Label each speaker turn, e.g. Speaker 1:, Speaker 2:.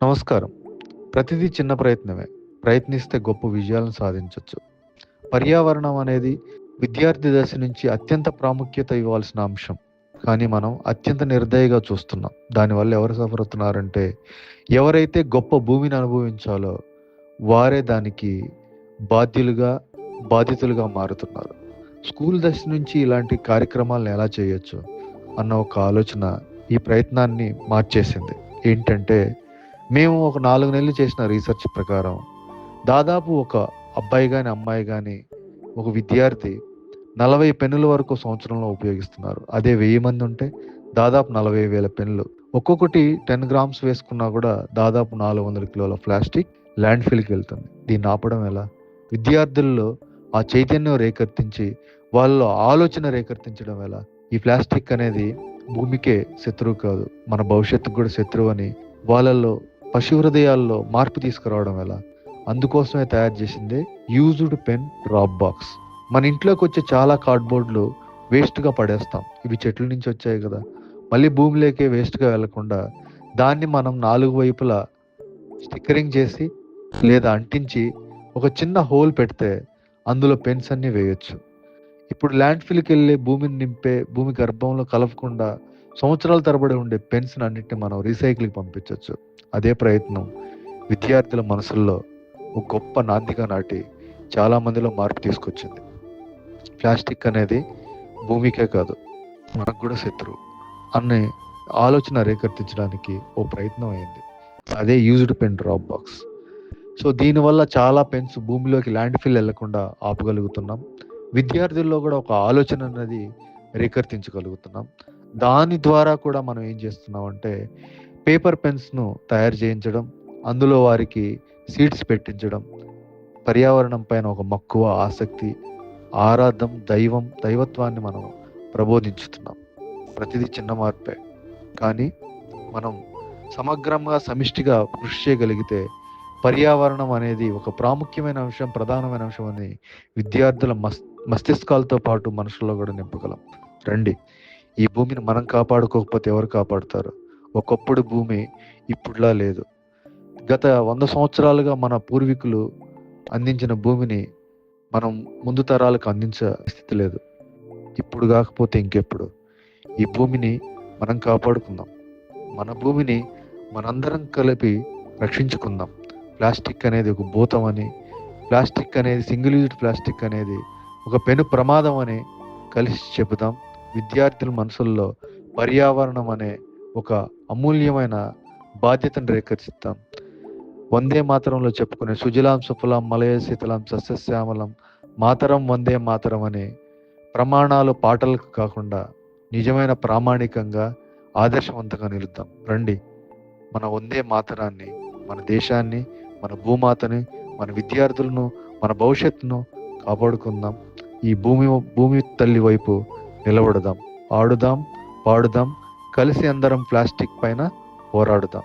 Speaker 1: నమస్కారం. ప్రతిదీ చిన్న ప్రయత్నమే. ప్రయత్నిస్తే గొప్ప విజయాలను సాధించొచ్చు. పర్యావరణం అనేది విద్యార్థి దశ నుంచి అత్యంత ప్రాముఖ్యత ఇవ్వాల్సిన అంశం. కానీ మనం అత్యంత నిర్దయగా చూస్తున్నాం. దానివల్ల ఎవరు సఫర్ అవుతున్నారంటే, ఎవరైతే గొప్ప భూమిని అనుభవించాలో వారే దానికి బాధ్యులుగా, బాధితులుగా మారుతున్నారు. స్కూల్ దశ నుంచి ఇలాంటి కార్యక్రమాలను ఎలా చేయొచ్చు అన్న ఒక ఆలోచన ఈ ప్రయత్నాన్ని మార్చేసింది. ఏంటంటే, మేము ఒక 4 నెలలు చేసిన రీసెర్చ్ ప్రకారం దాదాపు ఒక అబ్బాయి గాని, అమ్మాయి గాని, ఒక విద్యార్థి 40 పెన్నుల వరకు సంవత్సరంలో ఉపయోగిస్తున్నారు. అదే 1000 మంది ఉంటే దాదాపు 40,000 పెన్నులు. ఒక్కొక్కటి 10 గ్రామ్స్ వేసుకున్నా కూడా దాదాపు 400 కిలోల ప్లాస్టిక్ ల్యాండ్ ఫిల్‌కి వెళ్తుంది. దీన్ని ఆపడం ఎలా? విద్యార్థుల్లో ఆ చైతన్యం రేకెత్తించి, వాళ్ళలో ఆలోచన రేకెత్తించడం ఎలా? ఈ ప్లాస్టిక్ అనేది భూమికే శత్రువు కాదు, మన భవిష్యత్తుకు కూడా శత్రువని వాళ్ళల్లో పశు హృదయాల్లో మార్పు తీసుకురావడం ఎలా? అందుకోసమే తయారు చేసిందే యూజ్డ్ పెన్ డ్రాప్ బాక్స్. మన ఇంట్లోకి వచ్చే చాలా కార్డ్‌బోర్డ్‌లు వేస్ట్‌గా పడేస్తాం. ఇవి చెట్ల నుంచి వచ్చాయి కదా! మళ్ళీ భూమిలోకే వేస్ట్‌గా వెళ్ళకుండా దాన్ని మనం 4 వైపులా స్టిక్కరింగ్ చేసి లేదా అంటించి ఒక చిన్న హోల్ పెడితే అందులో పెన్స్ అన్నీ వేయొచ్చు. ఇప్పుడు ల్యాండ్ ఫిల్‌కెళ్ళి భూమిని నింపే, భూమి గర్భంలో కలపకుండా సంవత్సరాల తరబడి ఉండే పెన్స్‌ని అన్నిటిని మనం రీసైకిల్‌కి పంపించొచ్చు. అదే ప్రయత్నం విద్యార్థుల మనసుల్లో ఒక గొప్ప నాందిగా నాటి చాలా మందిలో మార్పు తీసుకొచ్చింది. ప్లాస్టిక్ అనేది భూమికే కాదు, మనకు కూడా శత్రువు అనే ఆలోచన రేకెత్తించడానికి ఓ ప్రయత్నం అయింది. అదే used pen drop box. So దీనివల్ల చాలా పెన్స్ భూమిలోకి ల్యాండ్ ఫిల్ వెళ్లకుండా ఆపగలుగుతున్నాం. విద్యార్థుల్లో కూడా ఒక ఆలోచన అనేది రేకెత్తించగలుగుతున్నాం. దాని ద్వారా కూడా మనం ఏం చేస్తున్నాం అంటే, పేపర్ పెన్స్‌ను తయారు చేయించడం, అందులో వారికి సీడ్స్ పెట్టించడం, పర్యావరణం పైన ఒక మక్కువ, ఆసక్తి, ఆరాధం, దైవత్వాన్ని మనం ప్రబోధించుతున్నాం. ప్రతిదీ చిన్న మార్పే. కానీ మనం సమగ్రంగా, సమిష్టిగా కృషి చేయగలిగితే పర్యావరణం అనేది ఒక ప్రాముఖ్యమైన అంశం, ప్రధానమైన అంశం అని విద్యార్థుల మస్తిష్కాలతో పాటు మనుషుల్లో కూడా నింపగలం. రండి, ఈ భూమిని మనం కాపాడుకోకపోతే ఎవరు కాపాడుతారు? ఒకప్పుడు భూమి ఇప్పుడులా లేదు. గత 100 సంవత్సరాలుగా మన పూర్వీకులు అందించిన భూమిని మనం ముందు తరాలకు అందించే స్థితి లేదు. ఇప్పుడు కాకపోతే ఇంకెప్పుడు? ఈ భూమిని మనం కాపాడుకుందాం. మన భూమిని మనందరం కలిపి రక్షించుకుందాం. ప్లాస్టిక్ అనేది ఒక భూతమని, ప్లాస్టిక్ అనేది సింగిల్ యూజ్డ్ ప్లాస్టిక్ అనేది ఒక పెను ప్రమాదం అని కలిసి చెబుదాం. విద్యార్థుల మనసుల్లో పర్యావరణం అనే ఒక అమూల్యమైన బాధ్యతను రేకెత్తిస్తాం. వందే మాతరంలో చెప్పుకునే సుజలాం సుఫలాం మలయ శీతలాం సస్యశ్యామలం మాతరం వందే మాతరం అనే ప్రమాణాలు పాటలకు కాకుండా నిజమైన ప్రామాణికంగా, ఆదర్శవంతంగా నిలుద్దాం. రండి, మన వందే మాతరాన్ని, మన దేశాన్ని, మన భూమాతని, మన విద్యార్థులను, మన భవిష్యత్తును కాపాడుకుందాం. ఈ భూమి తల్లి వైపు నిలబడదాం. ఆడుదాం, పాడుదాం, కలిసి అందరం ప్లాస్టిక్ పైన పోరాడుదాం.